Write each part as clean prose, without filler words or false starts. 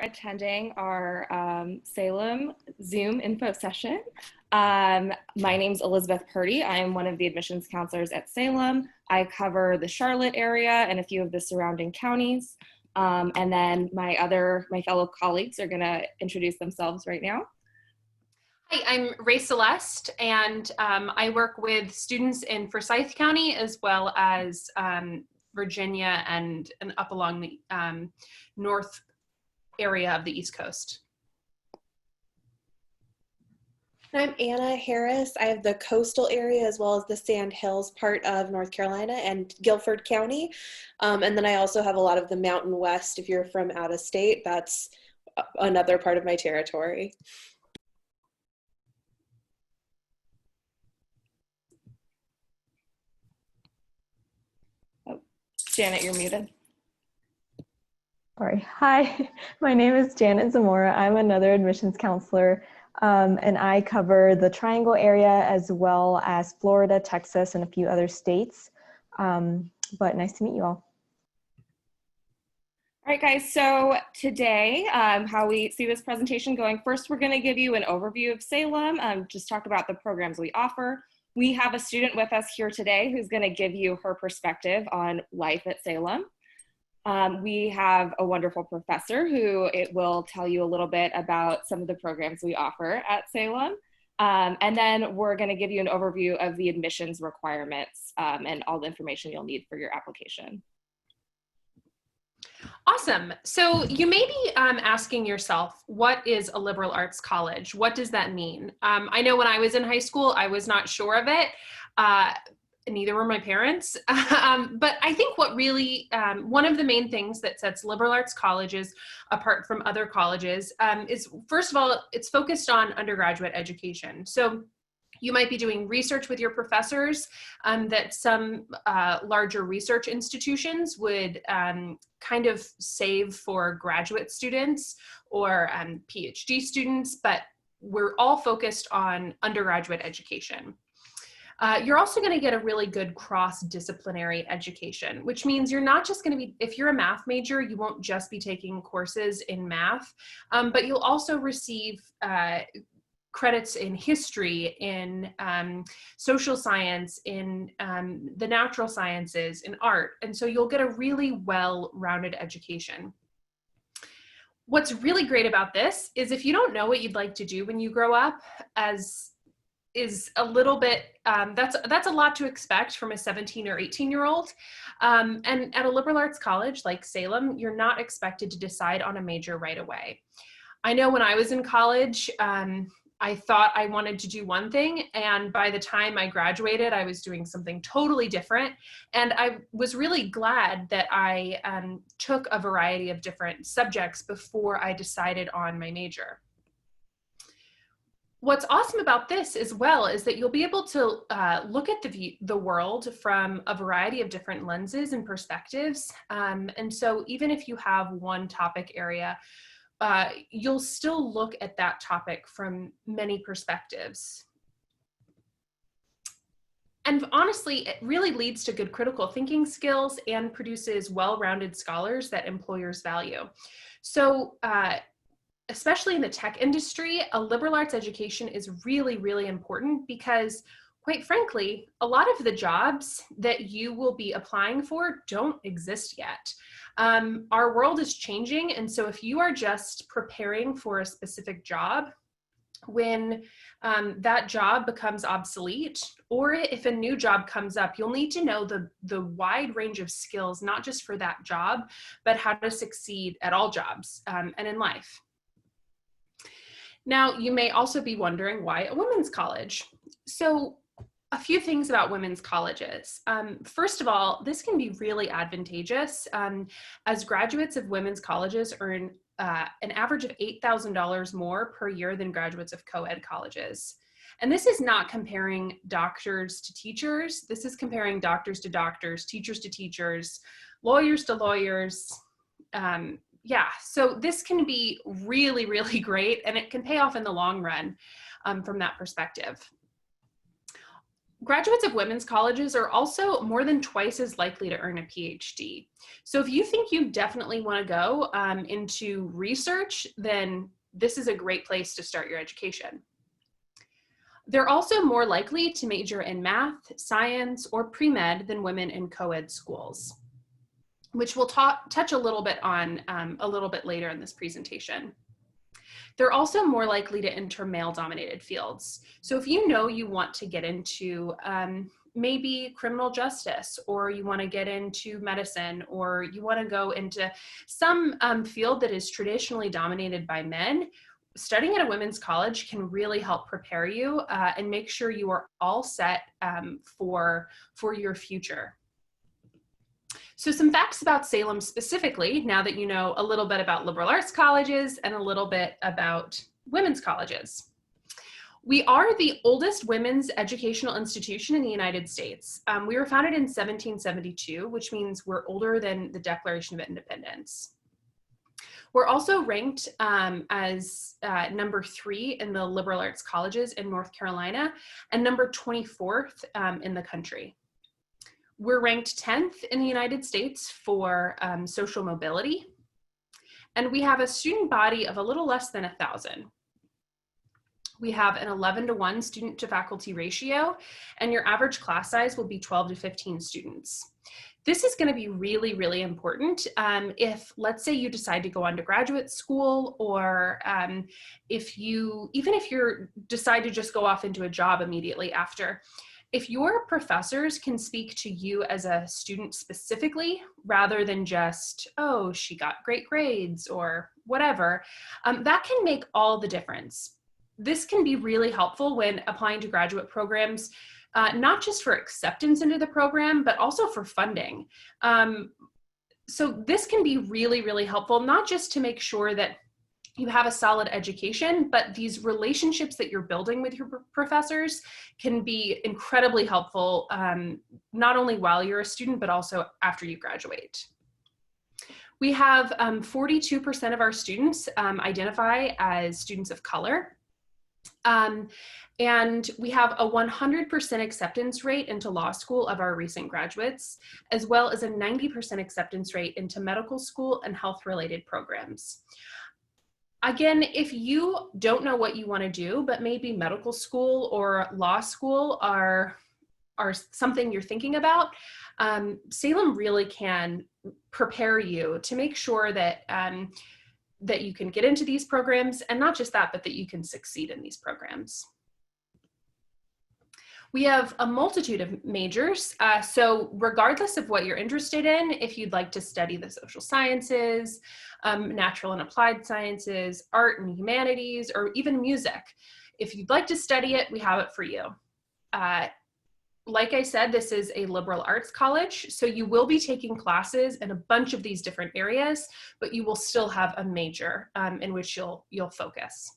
Attending our Salem Zoom info session. My name is Elizabeth Purdy. I am one of the admissions counselors at Salem. I cover the Charlotte area and a few of the surrounding counties. And then my fellow colleagues are going to introduce themselves right now. Hi, I'm Ray Celeste, and I work with students in Forsyth County as well as Virginia and up along the north area of the East Coast. I'm Anna Harris. I have the coastal area as well as the Sand Hills part of North Carolina and Guilford County. And then I also have a lot of the Mountain West. If you're from out of state, that's another part of my territory. Oh, Janet, you're muted. Sorry. Hi, my name is Janet Zamora. I'm another admissions counselor, and I cover the Triangle area as well as Florida, Texas, and a few other states. But nice to meet you all. All right, guys, so today, how we see this presentation going, first we're going to give you an overview of Salem, just talk about the programs we offer. We have a student with us here today who's going to give you her perspective on life at Salem. We have a wonderful professor who will tell you a little bit about some of the programs we offer at Salem. And then we're going to give you an overview of the admissions requirements and all the information you'll need for your application. Awesome. So you may be asking yourself, what is a liberal arts college? What does that mean? I know when I was in high school, I was not sure of it. Neither were my parents. But I think what really, one of the main things that sets liberal arts colleges apart from other colleges is, first of all, it's focused on undergraduate education. So you might be doing research with your professors that some larger research institutions would kind of save for graduate students or PhD students, but we're all focused on undergraduate education. You're also going to get a really good cross-disciplinary education, which means you're not just going to be, if you're a math major, you won't just be taking courses in math, but you'll also receive credits in history, in social science, in the natural sciences, in art. And so you'll get a really well-rounded education. What's really great about this is if you don't know what you'd like to do when you grow up, is a little bit, that's a lot to expect from a 17 or 18-year-old. And at a liberal arts college like Salem, you're not expected to decide on a major right away. I know when I was in college, I thought I wanted to do one thing, and by the time I graduated, I was doing something totally different. And I was really glad that I took a variety of different subjects before I decided on my major. What's awesome about this as well is that you'll be able to look at the world from a variety of different lenses and perspectives. And so even if you have one topic area, you'll still look at that topic from many perspectives. And honestly, it really leads to good critical thinking skills and produces well-rounded scholars that employers value. So, especially in the tech industry, a liberal arts education is really, really important because, quite frankly, a lot of the jobs that you will be applying for don't exist yet. Our world is changing, and so if you are just preparing for a specific job, when that job becomes obsolete, or if a new job comes up, you'll need to know the wide range of skills, not just for that job, but how to succeed at all jobs and in life. Now, you may also be wondering why a women's college. So a few things about women's colleges. First of all, this can be really advantageous as graduates of women's colleges earn an average of $8,000 more per year than graduates of co-ed colleges. And this is not comparing doctors to teachers. This is comparing doctors to doctors, teachers to teachers, lawyers to lawyers. Yeah, so this can be really, really great, and it can pay off in the long run from that perspective. Graduates of women's colleges are also more than twice as likely to earn a PhD. So if you think you definitely want to go into research, then this is a great place to start your education. They're also more likely to major in math, science, or pre-med than women in co-ed schools, which we'll touch a little bit on a little bit later in this presentation. They're also more likely to enter male-dominated fields. So if you know you want to get into maybe criminal justice, or you want to get into medicine, or you want to go into some field that is traditionally dominated by men, studying at a women's college can really help prepare you and make sure you are all set for your future. So some facts about Salem specifically, now that you know a little bit about liberal arts colleges and a little bit about women's colleges. We are the oldest women's educational institution in the United States. We were founded in 1772, which means we're older than the Declaration of Independence. We're also ranked as number 3 in the liberal arts colleges in North Carolina and number 24th in the country. We're ranked 10th in the United States for social mobility, and we have a student body of a little less than 1,000. We have an 11-to-1 student to faculty ratio, and your average class size will be 12 to 15 students. This is going to be really, really important if, let's say, you decide to go on to graduate school, or even if you decide to just go off into a job immediately after. If your professors can speak to you as a student specifically, rather than just, oh, she got great grades or whatever, that can make all the difference. This can be really helpful when applying to graduate programs, not just for acceptance into the program, but also for funding. So this can be really, really helpful, not just to make sure that you have a solid education, but these relationships that you're building with your professors can be incredibly helpful, not only while you're a student, but also after you graduate. We have 42% of our students identify as students of color. And we have a 100% acceptance rate into law school of our recent graduates, as well as a 90% acceptance rate into medical school and health-related programs. Again, if you don't know what you want to do, but maybe medical school or law school are something you're thinking about, Salem really can prepare you to make sure that that you can get into these programs, and not just that, but that you can succeed in these programs. We have a multitude of majors, so regardless of what you're interested in, if you'd like to study the social sciences, natural and applied sciences, art and humanities, or even music, if you'd like to study it, we have it for you. Like I said, this is a liberal arts college, so you will be taking classes in a bunch of these different areas, but you will still have a major in which you'll focus.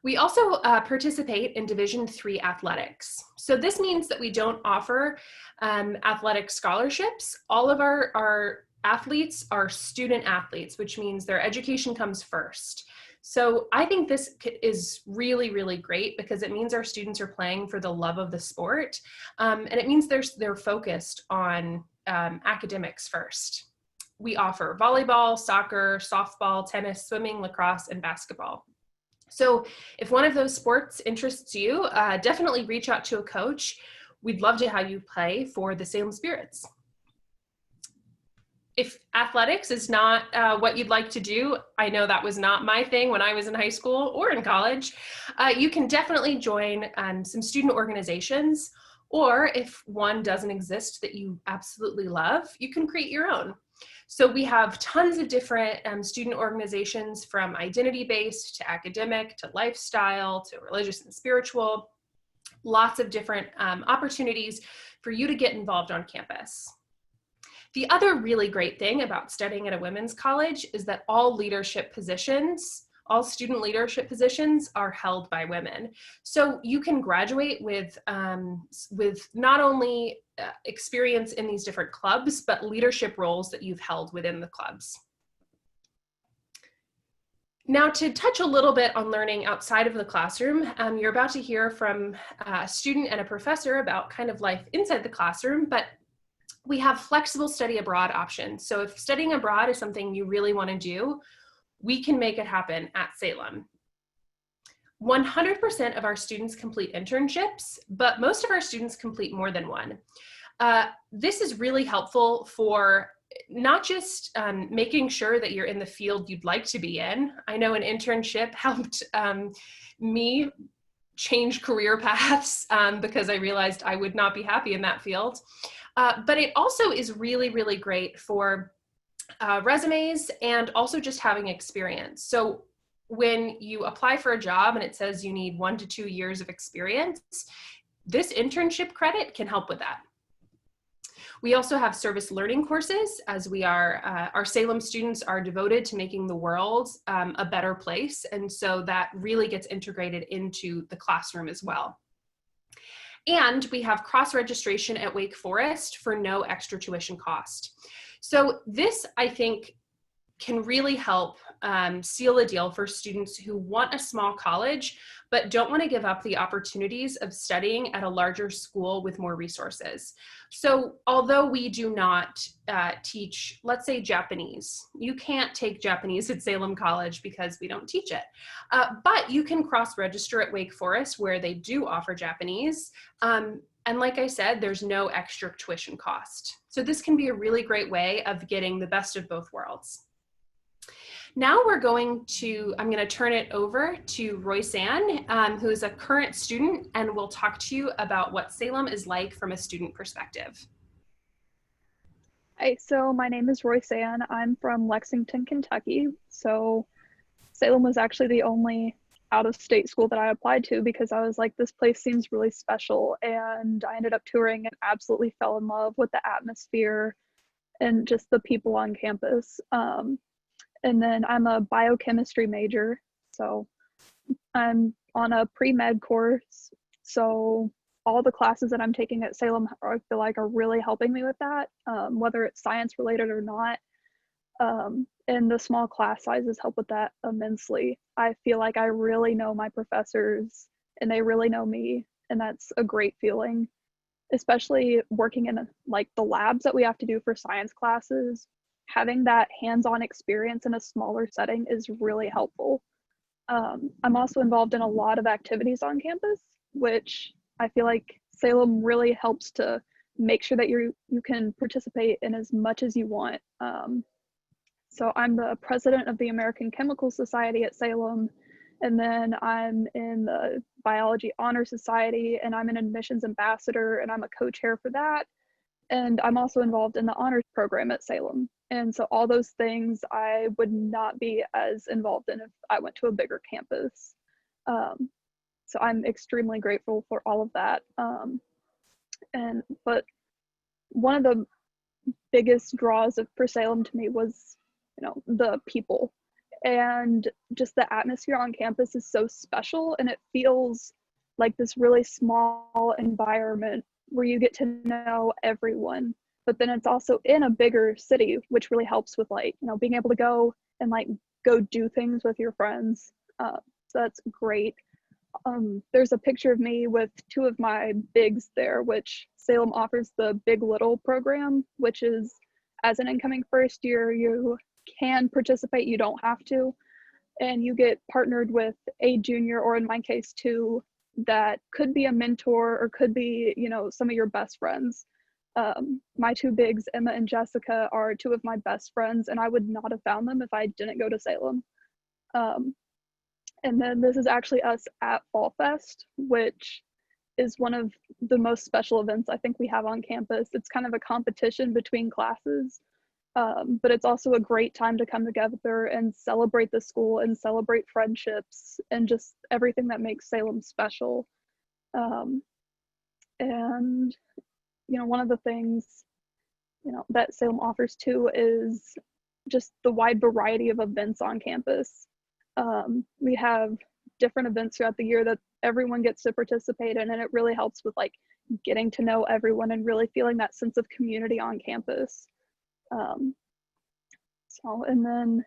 We also participate in Division III athletics. So this means that we don't offer athletic scholarships. All of our athletes are student athletes, which means their education comes first. So I think this is really, really great because it means our students are playing for the love of the sport. And it means they're focused on academics first. We offer volleyball, soccer, softball, tennis, swimming, lacrosse, and basketball. So if one of those sports interests you, definitely reach out to a coach. We'd love to have you play for the Salem Spirits. If athletics is not what you'd like to do, I know that was not my thing when I was in high school or in college, you can definitely join some student organizations, or if one doesn't exist that you absolutely love, you can create your own. So we have tons of different student organizations, from identity-based to academic to lifestyle to religious and spiritual, lots of different opportunities for you to get involved on campus. The other really great thing about studying at a women's college is that all leadership positions, all student leadership positions are held by women. So you can graduate with not only experience in these different clubs, but leadership roles that you've held within the clubs. Now, to touch a little bit on learning outside of the classroom, you're about to hear from a student and a professor about kind of life inside the classroom, but we have flexible study abroad options. So if studying abroad is something you really want to do, we can make it happen at Salem. 100% of our students complete internships, but most of our students complete more than one. This is really helpful for not just making sure that you're in the field you'd like to be in. I know an internship helped me change career paths because I realized I would not be happy in that field. But it also is really, really great for resumes and also just having experience. So when you apply for a job and it says you need 1 to 2 years of experience, this internship credit can help with that. We also have service learning courses, as we are, our Salem students are devoted to making the world a better place. And so that really gets integrated into the classroom as well. And we have cross-registration at Wake Forest for no extra tuition cost. So this, I think, can really help seal the deal for students who want a small college, but don't want to give up the opportunities of studying at a larger school with more resources. So although we do not teach, let's say, Japanese, you can't take Japanese at Salem College because we don't teach it. But you can cross-register at Wake Forest where they do offer Japanese. And like I said, there's no extra tuition cost. So this can be a really great way of getting the best of both worlds. Now I'm going to turn it over to Royce-Ann, who is a current student and will talk to you about what Salem is like from a student perspective. Hi, so my name is Royce-Ann. I'm from Lexington, Kentucky. So Salem was actually the only out-of-state school that I applied to because I was like, this place seems really special. And I ended up touring and absolutely fell in love with the atmosphere and just the people on campus. And then I'm a biochemistry major, so I'm on a pre-med course. So all the classes that I'm taking at Salem, I feel like are really helping me with that, whether it's science related or not. And the small class sizes help with that immensely. I feel like I really know my professors and they really know me, and that's a great feeling, especially working in like the labs that we have to do for science classes. Having that hands-on experience in a smaller setting is really helpful. I'm also involved in a lot of activities on campus, which I feel like Salem really helps to make sure that you can participate in as much as you want. So I'm the president of the American Chemical Society at Salem, and then I'm in the Biology Honor Society, and I'm an admissions ambassador, and I'm a co-chair for that. And I'm also involved in the honors program at Salem. And so all those things I would not be as involved in if I went to a bigger campus. So I'm extremely grateful for all of that. But one of the biggest draws for Salem to me was, the people. And just the atmosphere on campus is so special, and it feels like this really small environment where you get to know everyone. But then it's also in a bigger city, which really helps with being able to go and go do things with your friends. So that's great. There's a picture of me with two of my bigs there, which Salem offers the Big Little program, which is as an incoming first year, you can participate, you don't have to. And you get partnered with a junior, or in my case, two, that could be a mentor or could be, some of your best friends. My two bigs, Emma and Jessica, are two of my best friends, and I would not have found them if I didn't go to Salem. And then this is actually us at Fall Fest, which is one of the most special events I think we have on campus. It's kind of a competition between classes, but it's also a great time to come together and celebrate the school and celebrate friendships and just everything that makes Salem special. And one of the things that Salem offers too is just the wide variety of events on campus. We have different events throughout the year that everyone gets to participate in, and it really helps with getting to know everyone and really feeling that sense of community on campus. And then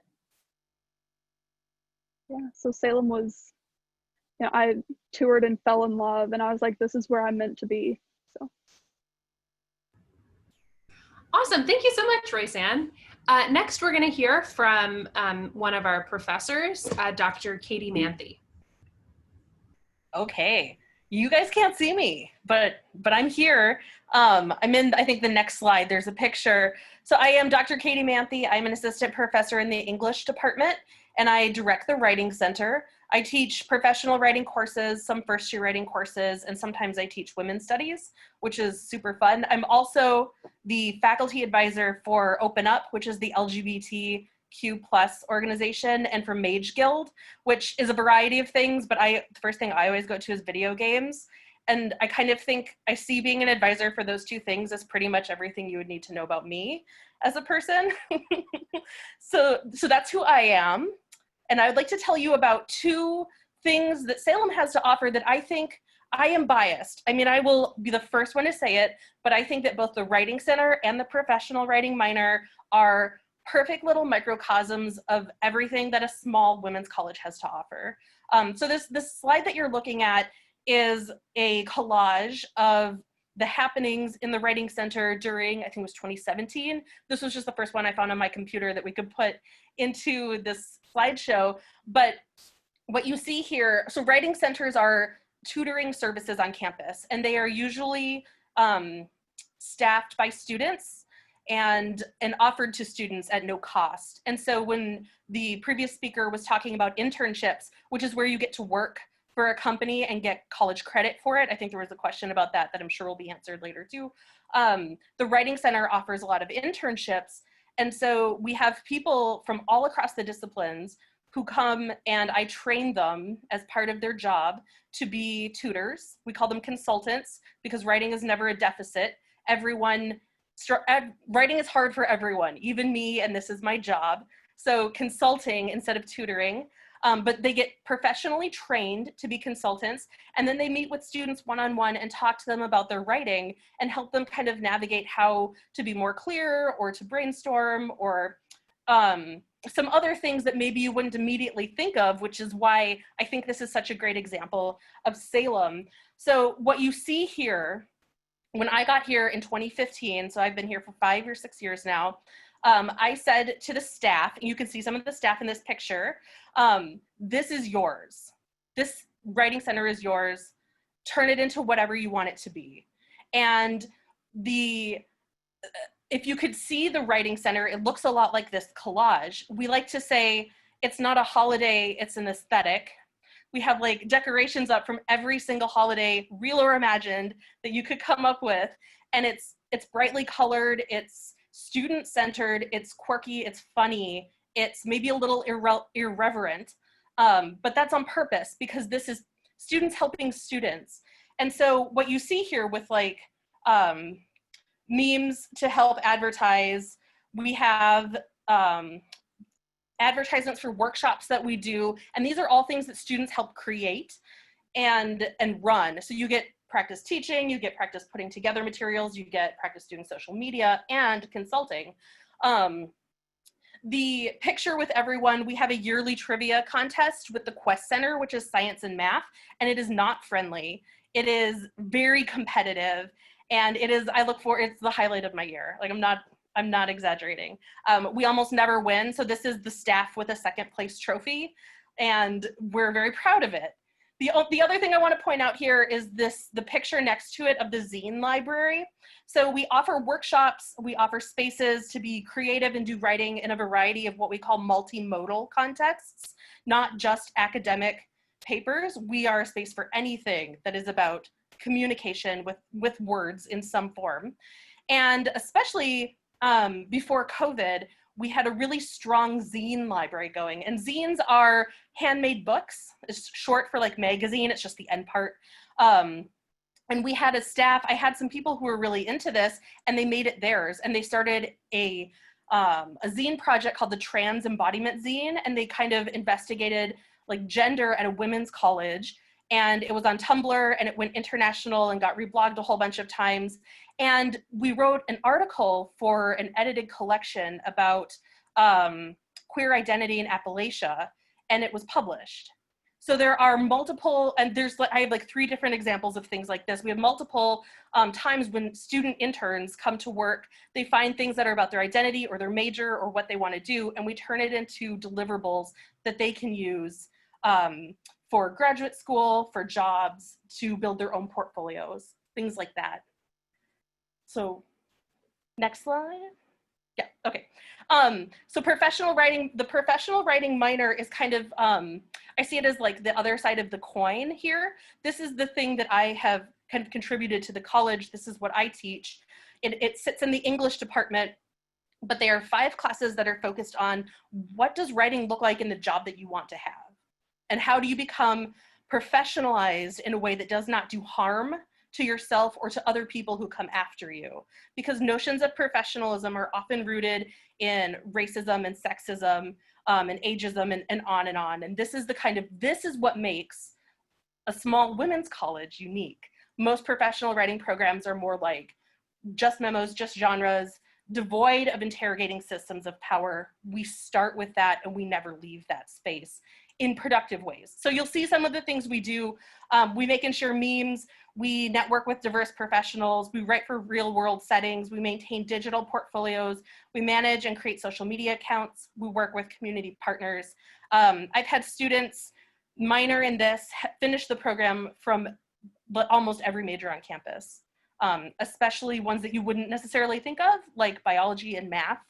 Yeah, so Salem was, I toured and fell in love, and I was like, this is where I'm meant to be. So Awesome. Thank you so much, Royce-Ann. Next, we're going to hear from one of our professors, Dr. Katie Manthe. Okay, you guys can't see me, but I'm here. I'm in, I think, the next slide. There's a picture. So I am Dr. Katie Manthe. I'm an assistant professor in the English department, and I direct the Writing Center. I teach professional writing courses, some first-year writing courses, and sometimes I teach women's studies, which is super fun. I'm also the faculty advisor for Open Up, which is the LGBTQ+ organization, and for Mage Guild, which is a variety of things, but the first thing I always go to is video games. And I kind of think I see being an advisor for those two things as pretty much everything you would need to know about me as a person. So that's who I am. And I would like to tell you about two things that Salem has to offer that I think I am biased. I mean, I will be the first one to say it, but I think that both the Writing Center and the Professional Writing Minor are perfect little microcosms of everything that a small women's college has to offer. So this slide that you're looking at is a collage of the happenings in the Writing Center during, I think it was 2017. This was just the first one I found on my computer that we could put into this slideshow. But what you see here, so Writing Centers are tutoring services on campus, and they are usually staffed by students and offered to students at no cost. And so when the previous speaker was talking about internships, which is where you get to work for a company and get college credit for it, I think there was a question about that I'm sure will be answered later too. The Writing Center offers a lot of internships. And so we have people from all across the disciplines who come, and I train them as part of their job to be tutors. We call them consultants because writing is never a deficit. Writing is hard for everyone, even me, and this is my job. So consulting instead of tutoring. But they get professionally trained to be consultants, and then they meet with students one-on-one and talk to them about their writing and help them kind of navigate how to be more clear or to brainstorm or some other things that maybe you wouldn't immediately think of, which is why I think this is such a great example of Salem. So what you see here, when I got here in 2015, so I've been here for 5 or 6 years now, I said to the staff, and you can see some of the staff in this picture, this is yours. This Writing Center is yours. Turn it into whatever you want it to be. And if you could see the Writing Center, it looks a lot like this collage. We like to say it's not a holiday, it's an aesthetic. We have like decorations up from every single holiday, real or imagined, that you could come up with. And it's brightly colored, it's student-centered, it's quirky, it's funny, it's maybe a little irreverent, but that's on purpose because this is students helping students. And so what you see here with like memes to help advertise, we have advertisements for workshops that we do, and these are all things that students help create and run. So you get practice teaching, you get practice putting together materials, you get practice doing social media and consulting. The picture with everyone, we have a yearly trivia contest with the Quest Center, which is science and math, and it is not friendly. It is very competitive, and it's the highlight of my year. Like I'm not exaggerating. We almost never win, so this is the staff with a second place trophy, and we're very proud of it. The other thing I want to point out here is the picture next to it of the zine library. So we offer workshops, we offer spaces to be creative and do writing in a variety of what we call multimodal contexts, not just academic papers. We are a space for anything that is about communication with words in some form. And especially before COVID, we had a really strong zine library going. And zines are handmade books. It's short for like magazine, it's just the end part. And we had a staff, I had some people who were really into this, and they made it theirs. And they started a zine project called the Trans Embodiment Zine, and they kind of investigated like gender at a women's college. And it was on Tumblr, and it went international and got reblogged a whole bunch of times. And we wrote an article for an edited collection about queer identity in Appalachia. and it was published. So there are multiple, and I have like 3 different examples of things like this. We have multiple times when student interns come to work, they find things that are about their identity or their major or what they want to do, and we turn it into deliverables that they can use for graduate school, for jobs, to build their own portfolios, things like that. So next slide. Yeah, okay. So professional writing, the professional writing minor is kind of, I see it as like the other side of the coin here. This is the thing that I have kind of contributed to the college. This is what I teach. It sits in the English department, but there are 5 classes that are focused on what does writing look like in the job that you want to have? And how do you become professionalized in a way that does not do harm to yourself or to other people who come after you? Because notions of professionalism are often rooted in racism and sexism and ageism and on and on. And this is what makes a small women's college unique. Most professional writing programs are more like just memos, just genres, devoid of interrogating systems of power. We start with that and we never leave that space in productive ways. So you'll see some of the things we do. We make and share memes. We network with diverse professionals. We write for real world settings. We maintain digital portfolios. We manage and create social media accounts. We work with community partners. I've had students minor in this, finish the program from almost every major on campus, especially ones that you wouldn't necessarily think of, like biology and math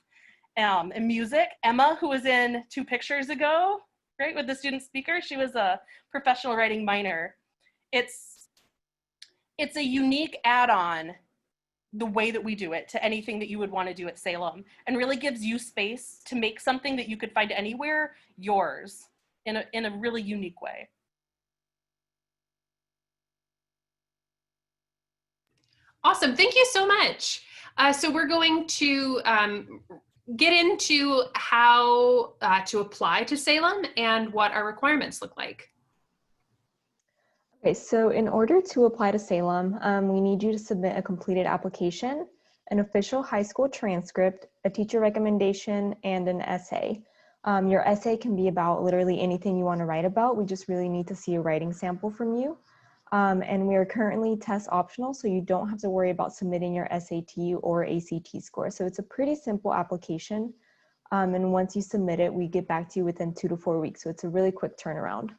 and music. Emma, who was in 2 pictures ago, right, with the student speaker, she was a professional writing minor. It's a unique add-on, the way that we do it, to anything that you would want to do at Salem, and really gives you space to make something that you could find anywhere yours in a really unique way. Awesome, thank you so much. So we're going to get into how to apply to Salem and what our requirements look like. Okay, so in order to apply to Salem, we need you to submit a completed application, an official high school transcript, a teacher recommendation, and an essay. Your essay can be about literally anything you want to write about. We just really need to see a writing sample from you. And we are currently test optional, so you don't have to worry about submitting your SAT or ACT score. So it's a pretty simple application. And once you submit it, we get back to you within 2 to 4 weeks. So it's a really quick turnaround.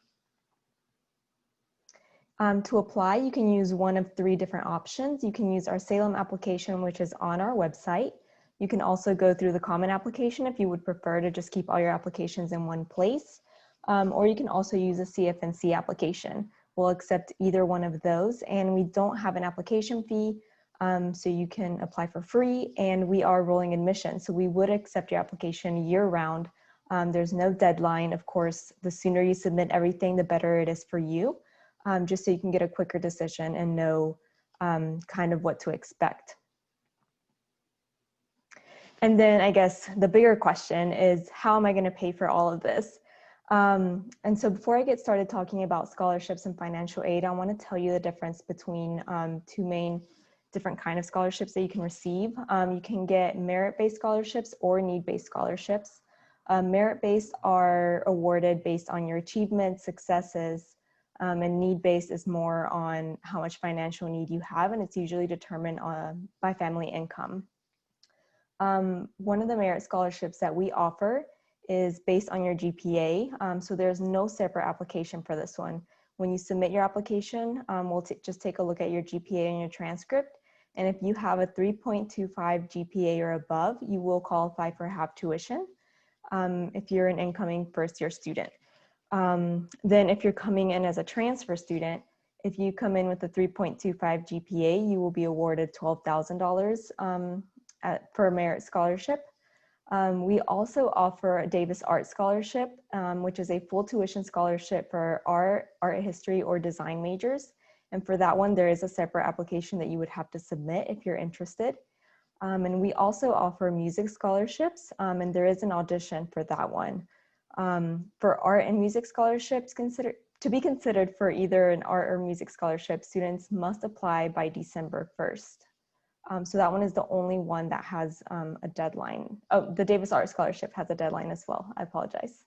To apply, you can use one of 3 different options. You can use our Salem application, which is on our website. You can also go through the common application if you would prefer to just keep all your applications in one place. Or you can also use a CFNC application. We'll accept either one of those, and we don't have an application fee, so you can apply for free, and we are rolling admission, so we would accept your application year-round. There's no deadline. Of course, the sooner you submit everything, the better it is for you, just so you can get a quicker decision and know kind of what to expect. And then I guess the bigger question is, how am I going to pay for all of this? And so before I get started talking about scholarships and financial aid, I want to tell you the difference between 2 main different kind of scholarships that you can receive. You can get merit-based scholarships or need-based scholarships. Merit-based are awarded based on your achievements, successes, and need-based is more on how much financial need you have, and it's usually determined by family income. One of the merit scholarships that we offer is based on your GPA. So there's no separate application for this one. When you submit your application, we'll just take a look at your GPA and your transcript. And if you have a 3.25 GPA or above, you will qualify for half tuition if you're an incoming first-year student. Then if you're coming in as a transfer student, if you come in with a 3.25 GPA, you will be awarded $12,000 for a merit scholarship. We also offer a Davis Art Scholarship, which is a full tuition scholarship for art history, or design majors. And for that one, there is a separate application that you would have to submit if you're interested. And we also offer music scholarships, and there is an audition for that one. For art and music scholarships, to be considered for either an art or music scholarship, students must apply by December 1st. So that one is the only one that has a deadline. Oh, the Davis Art Scholarship has a deadline as well. I apologize.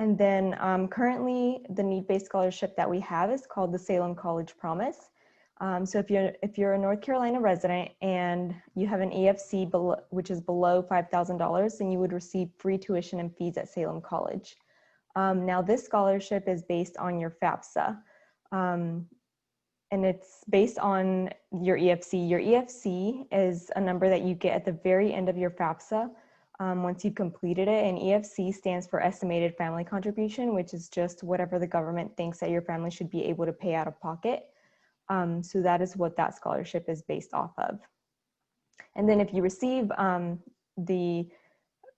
And then currently the need-based scholarship that we have is called the Salem College Promise. So if you're a North Carolina resident and you have an EFC which is below $5,000, then you would receive free tuition and fees at Salem College. Now this scholarship is based on your FAFSA, and it's based on your EFC. Your EFC is a number that you get at the very end of your FAFSA once you've completed it, and EFC stands for Estimated Family Contribution, which is just whatever the government thinks that your family should be able to pay out of pocket. So that is what that scholarship is based off of. And then if you receive the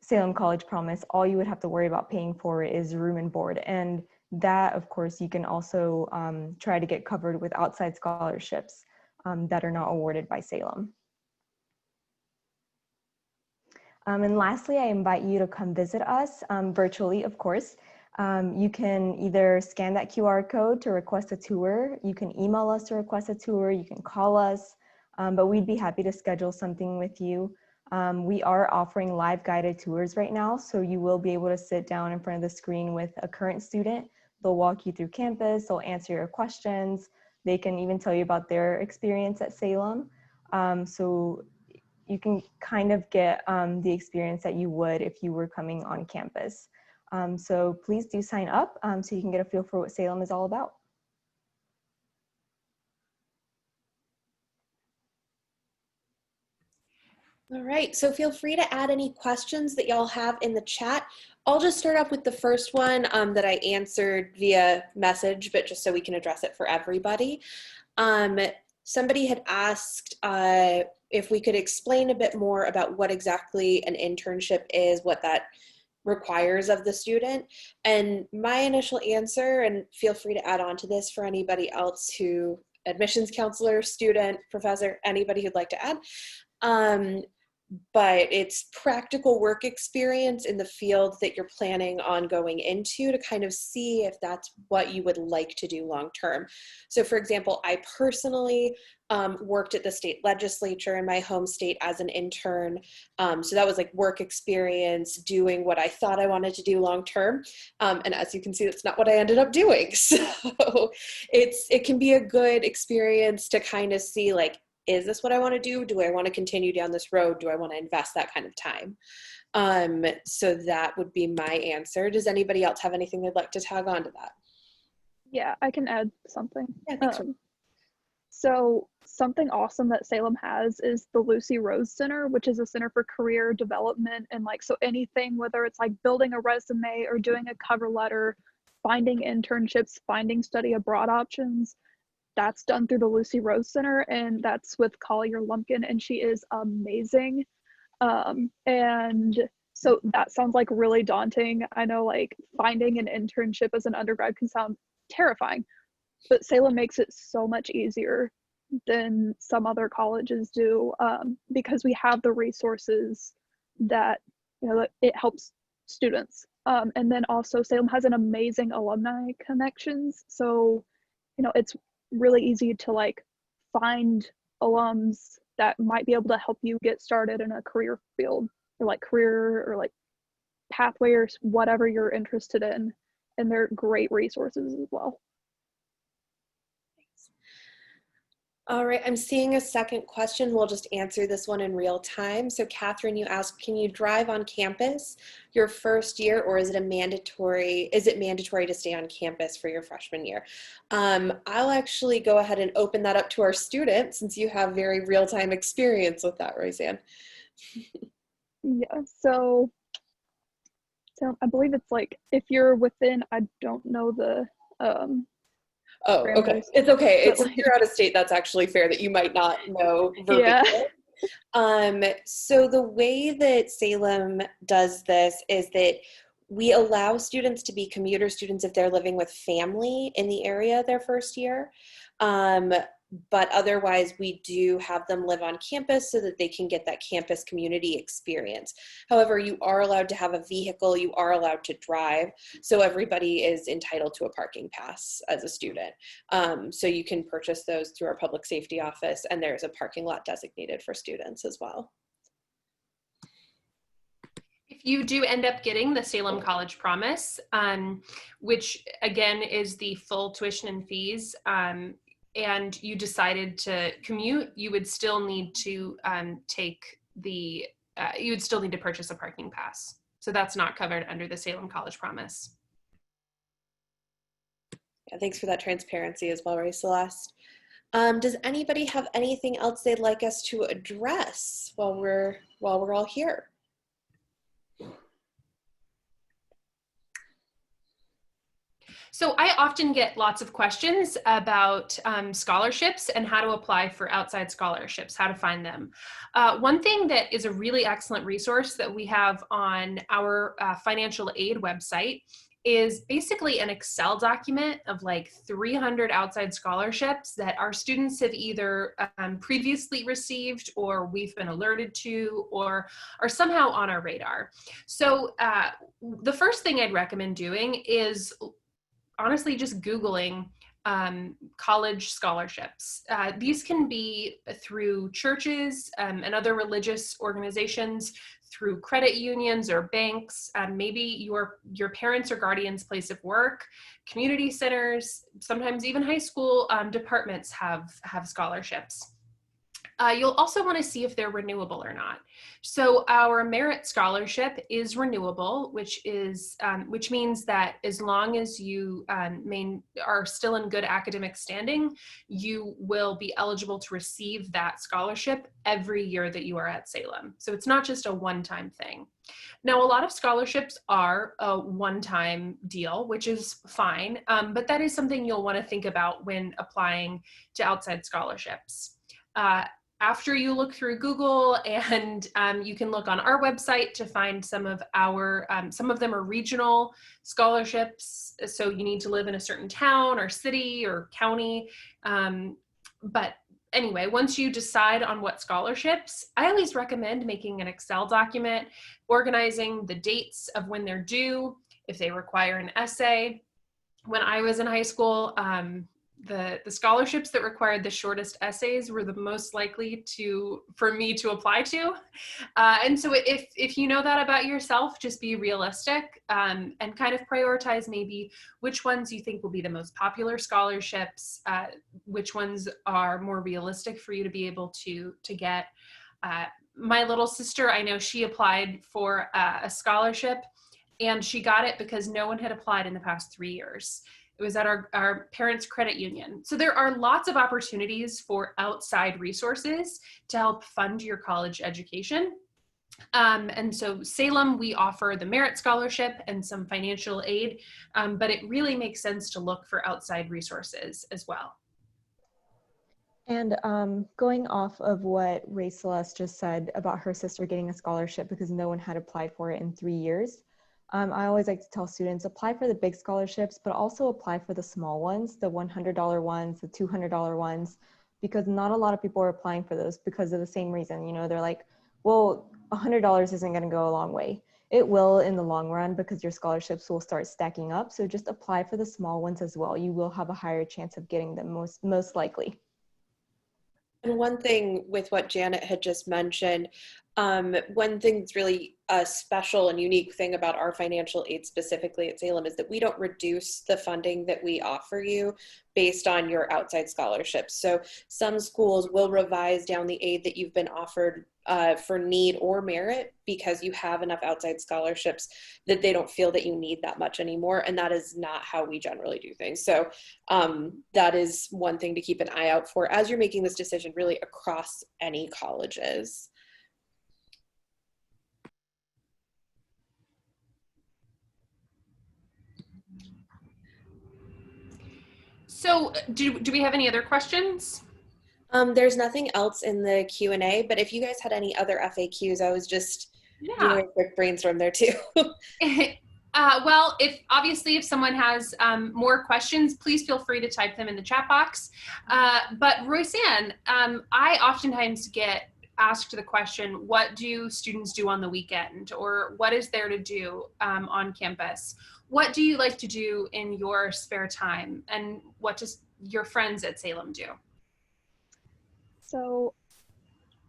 Salem College Promise, all you would have to worry about paying for is room and board. And that, of course, you can also try to get covered with outside scholarships that are not awarded by Salem. And lastly, I invite you to come visit us virtually, of course. You can either scan that QR code to request a tour, you can email us to request a tour, you can call us, but we'd be happy to schedule something with you. We are offering live guided tours right now, so you will be able to sit down in front of the screen with a current student. They'll walk you through campus, they'll answer your questions, they can even tell you about their experience at Salem. So you can kind of get the experience that you would if you were coming on campus. So please do sign up so you can get a feel for what Salem is all about. All right, so feel free to add any questions that y'all have in the chat. I'll just start off with the first one that I answered via message, but just so we can address it for everybody. Somebody had asked if we could explain a bit more about what exactly an internship is, what that requires of the student. And my initial answer, and feel free to add on to this for anybody else who, admissions counselor, student, professor, anybody who'd like to add, but it's practical work experience in the field that you're planning on going into to kind of see if that's what you would like to do long term. So for example, I personally worked at the state legislature in my home state as an intern. So that was like work experience, doing what I thought I wanted to do long term. And as you can see, that's not what I ended up doing. So it can be a good experience to kind of see, like, is this what I want to do? Do I want to continue down this road? Do I want to invest that kind of time? So that would be my answer. Does anybody else have anything they'd like to tag on to that? Yeah, I can add something. Yeah, thanks. So something awesome that Salem has is the Lucy Rose Center, which is a center for career development. And like, so anything, whether it's like building a resume or doing a cover letter, finding internships, finding study abroad options, that's done through the Lucy Rose Center, and that's with Collier Lumpkin, and she is amazing. And so that sounds like really daunting. I know, like, finding an internship as an undergrad can sound terrifying, but Salem makes it so much easier than some other colleges do, because we have the resources that, you know, it helps students. And then also Salem has an amazing alumni connections. So, you know, it's really easy to like find alums that might be able to help you get started in a career field, or like career or like pathway or whatever you're interested in. And they're great resources as well. All right, I'm seeing a second question. We'll just answer this one in real time. So Catherine, you asked, can you drive on campus your first year, or is it mandatory to stay on campus for your freshman year? I'll actually go ahead and open that up to our students, since you have very real-time experience with that, Roseanne. Yeah, so I believe it's like, if you're within, I don't know the oh, okay. It's okay. It's if you're out of state, that's actually fair that you might not know verbatim. Yeah. So the way that Salem does this is that we allow students to be commuter students if they're living with family in the area their first year. But otherwise, we do have them live on campus so that they can get that campus community experience. However, you are allowed to have a vehicle, you are allowed to drive, so everybody is entitled to a parking pass as a student. So you can purchase those through our public safety office, and there's a parking lot designated for students as well. you do end up getting the Salem College Promise, which again is the full tuition and fees, and you decided to commute, you would still need to you would still need to purchase a parking pass. So that's not covered under the Salem College Promise. Yeah, thanks for that transparency as well, Ray Celeste. Does anybody have anything else they'd like us to address while we're all here? So I often get lots of questions about scholarships and how to apply for outside scholarships, how to find them. One thing that is a really excellent resource that we have on our financial aid website is basically an Excel document of like 300 outside scholarships that our students have either previously received, or we've been alerted to, or are somehow on our radar. So the first thing I'd recommend doing is honestly just Googling college scholarships. These can be through churches and other religious organizations, through credit unions or banks, maybe your parents' or guardians' place of work, community centers, sometimes even high school departments have scholarships. You'll also want to see if they're renewable or not. So our Merritt scholarship is renewable, which means that as long as you are still in good academic standing, you will be eligible to receive that scholarship every year that you are at Salem. So it's not just a one-time thing. Now, a lot of scholarships are a one-time deal, which is fine, but that is something you'll want to think about when applying to outside scholarships. After you look through Google, and you can look on our website to find some of them are regional scholarships. So you need to live in a certain town or city or county. But anyway, once you decide on what scholarships, I always recommend making an Excel document, organizing the dates of when they're due, if they require an essay. When I was in high school, the scholarships that required the shortest essays were the most likely for me to apply to. And so if you know that about yourself, just be realistic and kind of prioritize maybe which ones you think will be the most popular scholarships, which ones are more realistic for you to be able to get. My little sister, I know she applied for a scholarship, and she got it because no one had applied in the past 3 years. It was at our parents' credit union. So there are lots of opportunities for outside resources to help fund your college education. And so Salem, we offer the Merritt Scholarship and some financial aid, but it really makes sense to look for outside resources as well. And going off of what Ray Celeste just said about her sister getting a scholarship because no one had applied for it in 3 years, I always like to tell students, apply for the big scholarships, but also apply for the small ones, the $100 ones, the $200 ones, because not a lot of people are applying for those because of the same reason. You know, they're like, well, $100 isn't going to go a long way. It will in the long run because your scholarships will start stacking up. So just apply for the small ones as well. You will have a higher chance of getting them most likely. And one thing with what Janet had just mentioned, one thing that's really a special and unique thing about our financial aid specifically at Salem is that we don't reduce the funding that we offer you based on your outside scholarships. So some schools will revise down the aid that you've been offered for need or merit because you have enough outside scholarships that they don't feel that you need that much anymore. And that is not how we generally do things. So that is one thing to keep an eye out for as you're making this decision really across any colleges. So do we have any other questions? There's nothing else in the Q&A, but if you guys had any other FAQs, I was just doing a quick brainstorm there too. Well, if someone has more questions, please feel free to type them in the chat box. But Royce-Ann, I oftentimes get asked the question, what do students do on the weekend? Or what is there to do on campus? What do you like to do in your spare time? And what does your friends at Salem do? So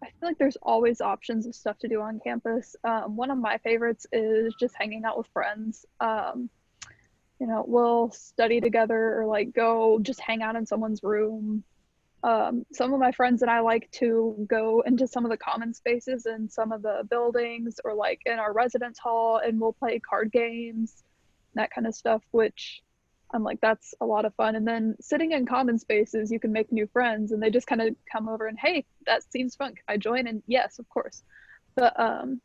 I feel like there's always options of stuff to do on campus. One of my favorites is just hanging out with friends. We'll study together or like go just hang out in someone's room. Some of my friends and I like to go into some of the common spaces in some of the buildings or like in our residence hall, and we'll play card games, that kind of stuff, which I'm like, that's a lot of fun. And then sitting in common spaces, you can make new friends and they just kind of come over and, hey, that seems fun. Can I join? And yes, of course. But, and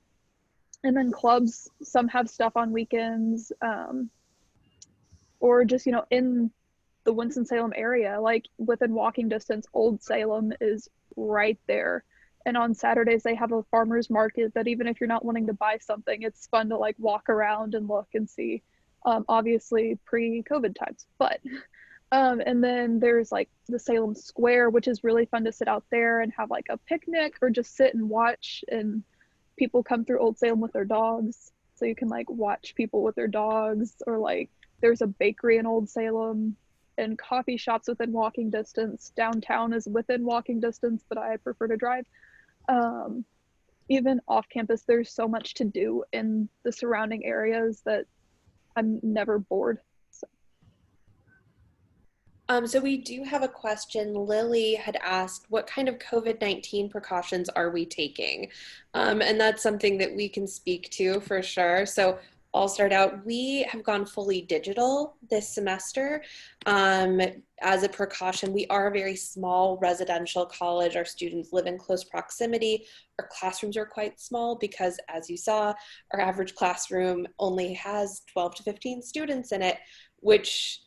then clubs, some have stuff on weekends, or just, in the Winston-Salem area, like within walking distance, Old Salem is right there. And on Saturdays, they have a farmer's market that even if you're not wanting to buy something, it's fun to like walk around and look and see. Obviously pre-COVID times, but and then there's like the Salem Square, which is really fun to sit out there and have like a picnic or just sit and watch, and people come through Old Salem with their dogs, so you can like watch people with their dogs, or like there's a bakery in Old Salem and coffee shops within walking distance. Downtown is within walking distance, but I prefer to drive. Even off campus, there's so much to do in the surrounding areas that I'm never bored. So we do have a question. Lily had asked, what kind of COVID-19 precautions are we taking? And that's something that we can speak to for sure. So I'll start out. We have gone fully digital this semester. As a precaution, we are a very small residential college. Our students live in close proximity. Our classrooms are quite small because, as you saw, our average classroom only has 12 to 15 students in it, which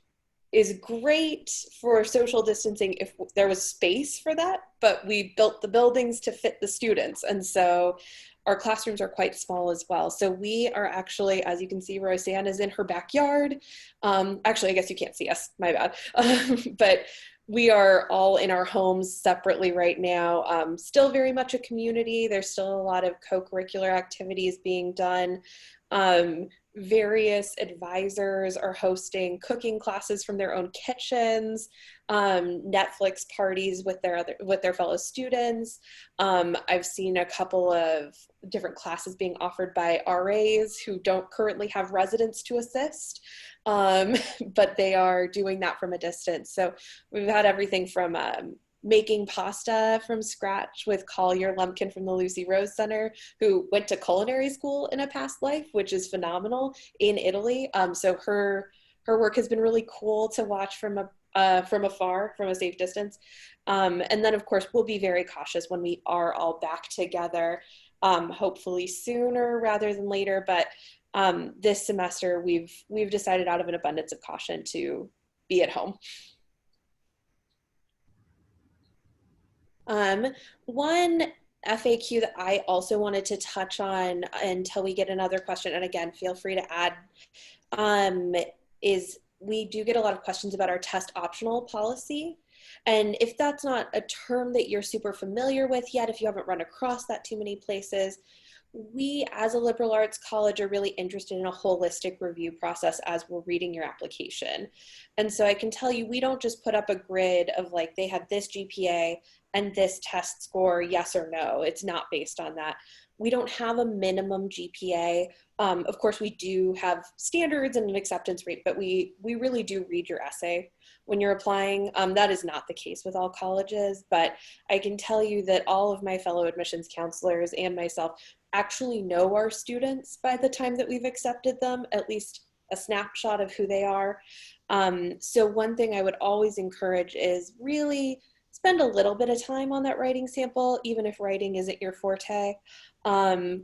is great for social distancing if there was space for that, but we built the buildings to fit the students. And so our classrooms are quite small as well. So we are actually, as you can see, Roseanne is in her backyard. Actually, I guess you can't see us, my bad. But we are all in our homes separately right now. Still very much a community. There's still a lot of co-curricular activities being done. Various advisors are hosting cooking classes from their own kitchens, Netflix parties with their fellow students. I've seen a couple of different classes being offered by RAs who don't currently have residents to assist, but they are doing that from a distance. So we've had everything from making pasta from scratch with Collier Lumpkin from the Lucy Rose Center, who went to culinary school in a past life, which is phenomenal, in Italy. So her work has been really cool to watch from afar, from a safe distance. And then, of course, we'll be very cautious when we are all back together, hopefully sooner rather than later. But this semester, we've decided out of an abundance of caution to be at home. One FAQ that I also wanted to touch on until we get another question, and again, feel free to add, is we do get a lot of questions about our test optional policy. And if that's not a term that you're super familiar with yet, if you haven't run across that too many places, we as a liberal arts college are really interested in a holistic review process as we're reading your application. And so I can tell you, we don't just put up a grid of like, they have this GPA and this test score, yes or no. It's not based on that. We don't have a minimum GPA. Of course, we do have standards and an acceptance rate, but we really do read your essay when you're applying. That is not the case with all colleges, but I can tell you that all of my fellow admissions counselors and myself actually know our students by the time that we've accepted them, at least a snapshot of who they are. So one thing I would always encourage is really spend a little bit of time on that writing sample, even if writing isn't your forte.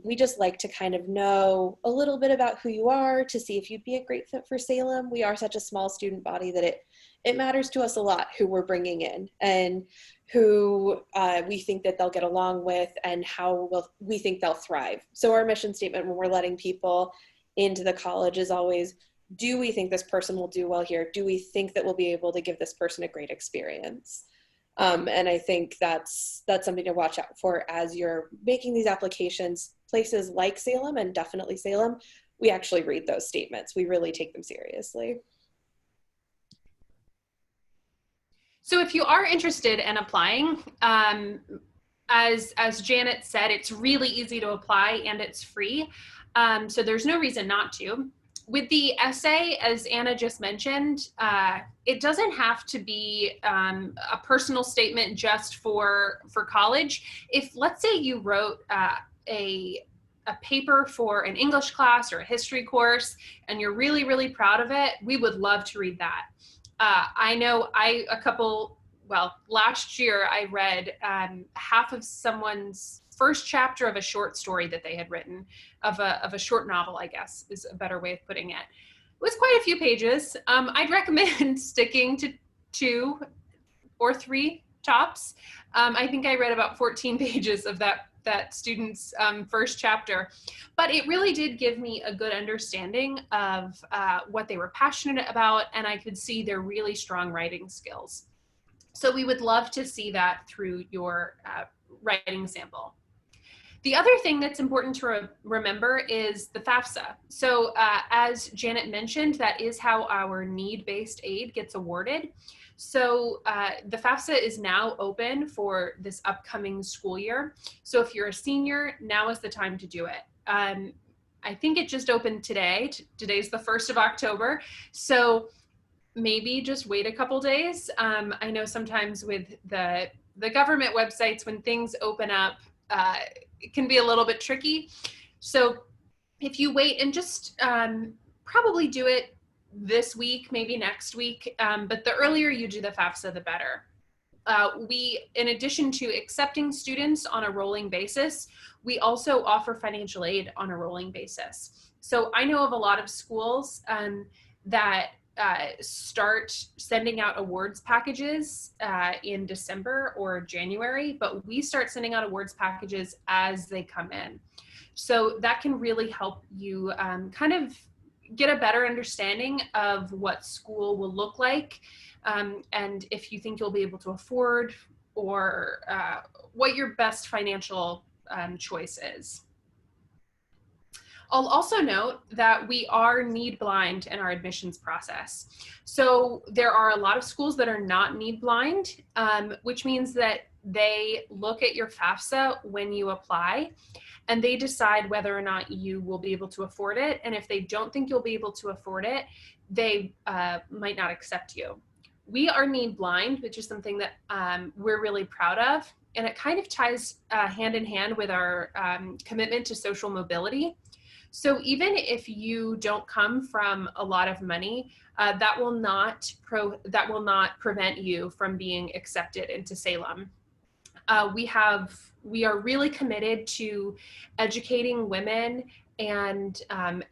We just like to kind of know a little bit about who you are to see if you'd be a great fit for Salem. We are such a small student body that it matters to us a lot who we're bringing in and who we think that they'll get along with and how we think they'll thrive. So our mission statement when we're letting people into the college is always, do we think this person will do well here? Do we think that we'll be able to give this person a great experience? And I think that's something to watch out for as you're making these applications. Places like Salem, and definitely Salem, we actually read those statements. We really take them seriously. So if you are interested in applying, as Janet said, it's really easy to apply and it's free. So there's no reason not to. With the essay, as Anna just mentioned, it doesn't have to be a personal statement just for college. If, let's say, you wrote a paper for an English class or a history course and you're really, really proud of it, we would love to read that. I know last year I read half of someone's first chapter of a short story that they had written, of a short novel, I guess is a better way of putting it. It was quite a few pages. I'd recommend sticking to 2 or 3 tops. I think I read about 14 pages of that student's first chapter, but it really did give me a good understanding of what they were passionate about, and I could see their really strong writing skills. So we would love to see that through your writing sample. The other thing that's important to remember is the FAFSA. So as Janet mentioned, that is how our need-based aid gets awarded. So the FAFSA is now open for this upcoming school year. So if you're a senior, now is the time to do it. I think it just opened today. Today's the 1st of October. So maybe just wait a couple days. I know sometimes with the government websites, when things open up, it can be a little bit tricky. So if you wait and just probably do it this week, maybe next week, but the earlier you do the FAFSA, the better. We, in addition to accepting students on a rolling basis, we also offer financial aid on a rolling basis. So I know of a lot of schools that start sending out awards packages in December or January, but we start sending out awards packages as they come in. So that can really help you kind of get a better understanding of what school will look like, and if you think you'll be able to afford, or what your best financial choice is. I'll also note that we are need blind in our admissions process. So there are a lot of schools that are not need blind, which means that they look at your FAFSA when you apply, and they decide whether or not you will be able to afford it. And if they don't think you'll be able to afford it, they might not accept you. We are need blind, which is something that we're really proud of. And it kind of ties hand in hand with our commitment to social mobility. So even if you don't come from a lot of money, that will not prevent you from being accepted into Salem. We are really committed to educating women and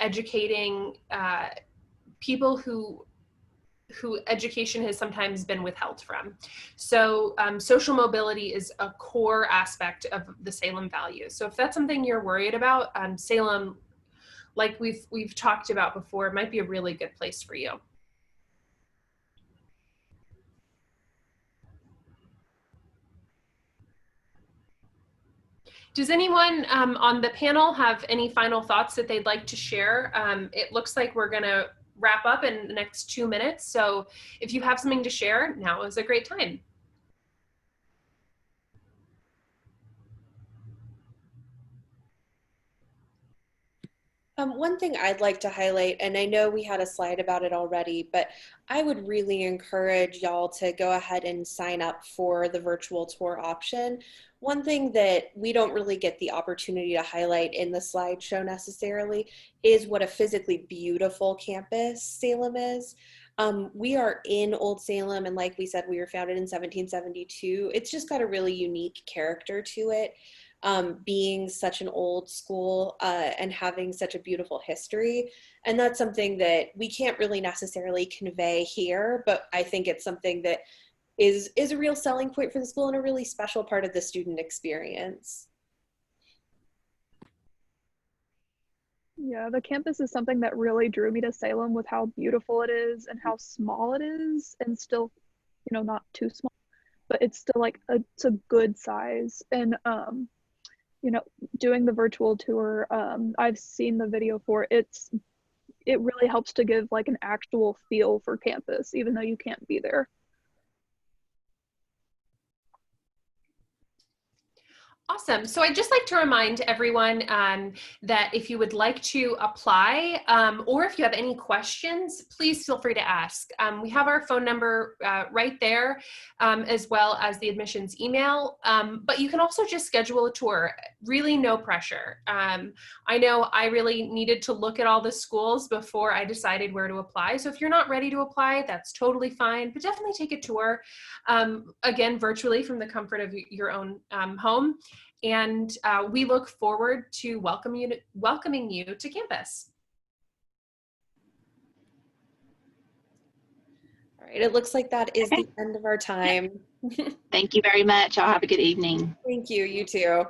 educating people who education has sometimes been withheld from. So social mobility is a core aspect of the Salem values. So if that's something you're worried about, Salem, like we've talked about before, might be a really good place for you. Does anyone on the panel have any final thoughts that they'd like to share? It looks like we're gonna wrap up in the next 2 minutes. So if you have something to share, now is a great time. One thing I'd like to highlight, and I know we had a slide about it already, but I would really encourage y'all to go ahead and sign up for the virtual tour option. One thing that we don't really get the opportunity to highlight in the slideshow necessarily is what a physically beautiful campus Salem is. We are in Old Salem, and like we said, we were founded in 1772. It's just got a really unique character to it. Being such an old school and having such a beautiful history. And that's something that we can't really necessarily convey here, but I think it's something that is a real selling point for the school and a really special part of the student experience. Yeah, the campus is something that really drew me to Salem, with how beautiful it is and how small it is, and still, you know, not too small, but it's still like it's a good size. And you know, doing the virtual tour, I've seen the video for it. It really helps to give like an actual feel for campus, even though you can't be there. Awesome. So I'd just like to remind everyone that if you would like to apply or if you have any questions, please feel free to ask. We have our phone number right there, as well as the admissions email, but you can also just schedule a tour. Really no pressure. I know I really needed to look at all the schools before I decided where to apply. So if you're not ready to apply, that's totally fine, but definitely take a tour, again, virtually from the comfort of your own home. And we look forward to welcoming you to campus. All right, it looks like that is the end of our time. Thank you very much. I'll have a good evening. Thank you, you too.